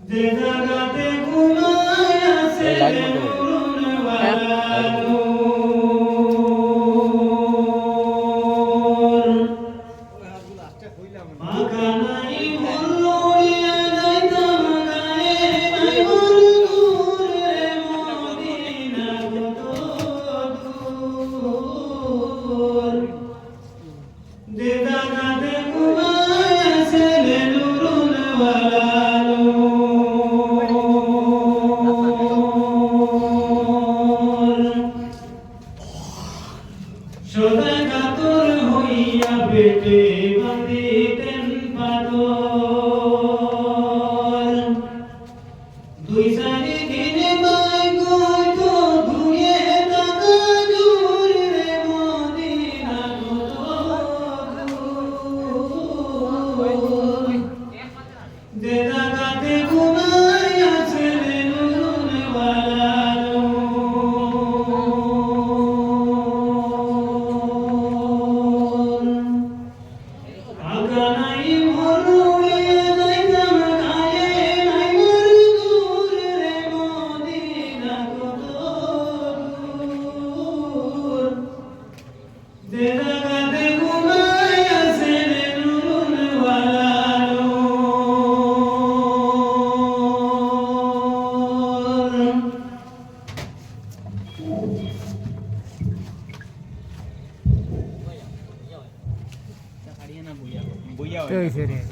যে জায়গাতে ঘুমায় আছে নুরুনওয়ালা নূর পাখা নাই মন উড়িয়া যাইতাম গায়ে নাই মন দূর রে মদিনা কত দূর যে জায়গাতে ঘুমায় আছে নুরুনওয়ালা সদাই কাতর হইয়া পেটে বাঁধিতেন পাগল দুই চারি দিনে বাই কইত ধুয়ে টাকা দূর রে মদিনা কত দূর যে জায়গাতে ঘুমায় আছে নুরুনওয়ালা নাই মন উড়িয়া যাইতাম গায়ে নাই মন দূর রে মদিনা কত দূর যে জায়গাতে ঘুমায় আছে নুরুনওয়ালা Chơi